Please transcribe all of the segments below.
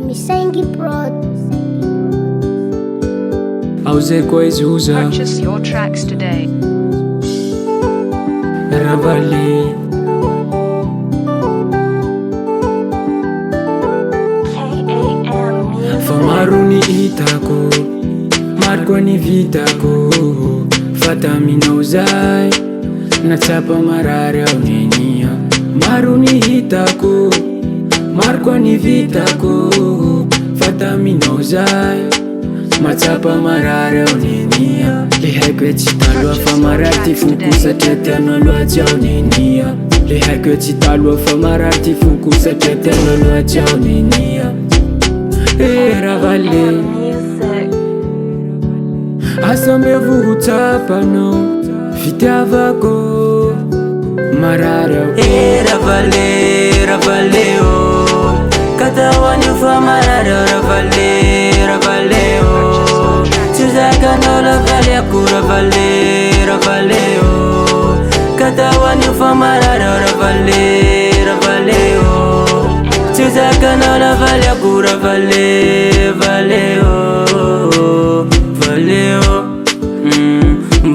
Misengi Prod. Auze coisa usa Purchase your tracks today. Ravali Famaruni itako Marconi vitako Fatamina uzai Nachapa marare au nenia Maruni itako Marconi vitako Fatamina uzai Machapa marare au nenia Lihai chitalo fa marati fukusa tetano lo chao nenia Lihai chitalo fa marati fukusa tetano lo chao nenia Ravale Asambevu hutapa no Fitavako Marare Ravale, ravale oh Katawani fa marare ravale, ravale oh Chuzaka no ravale akura vale, ravale oh Katawani fa marare ravale, ravale oh Chuzaka no ravale akura vale, vale oh Vale oh,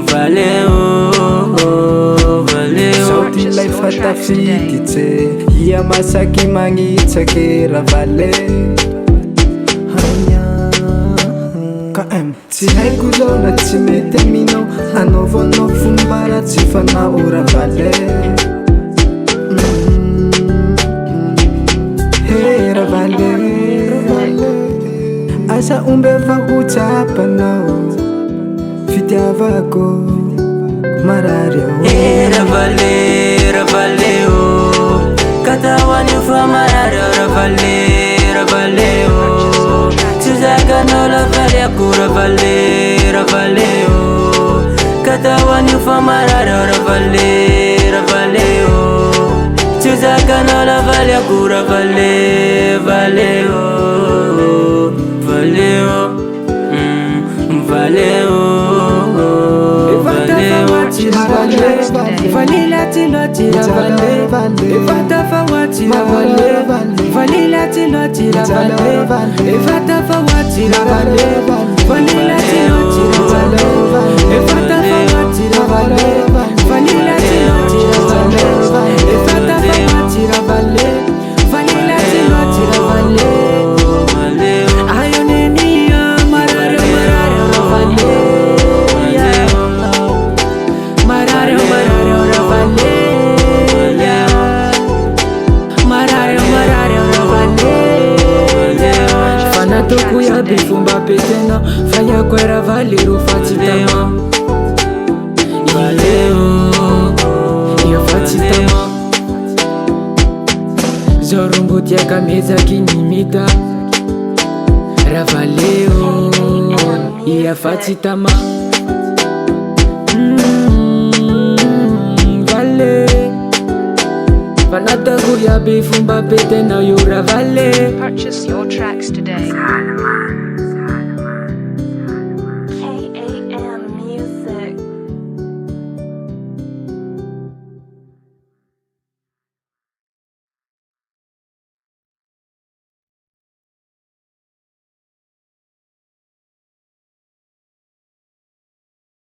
vale oh, vale oh Sauti lai fatafititse Ia masaki mangitsake ravale KM Tsy haiko zao na tsy mety aminao Anaovanao fombara tsy fanao ravale Hey ravale Asa umbeva hutsapanao Fitiavako Marario Ravale, ravale oh Katawani fa marare ravale, ravale oh Chuzaka no ravale akura vale, ravale oh Katawani fa marare ravale, ravale oh Chuzaka no ravale akura vale, vale oh Vale oh, vale oh Vale oh Vanilla tino tira vale Evata fawa tira vale Vanilla tino tira vale Evata fawa tira vale Vanilla tino tira vale Evata fawa tira vale Vanilla tino tira vale Evata fawa tira vale Vanilla tino tira vale Ayonenia marare marare vale Marare marare vale Marare marare vale Fanatoku ya bifumba petena Fanya kwera vale rufatitama Valeo Ya fatitama Zorumbutia kameza kinimita Ravaleo Ya fatitama Vale Fanataku ya bifumba petena yura vale Purchase your tracks today.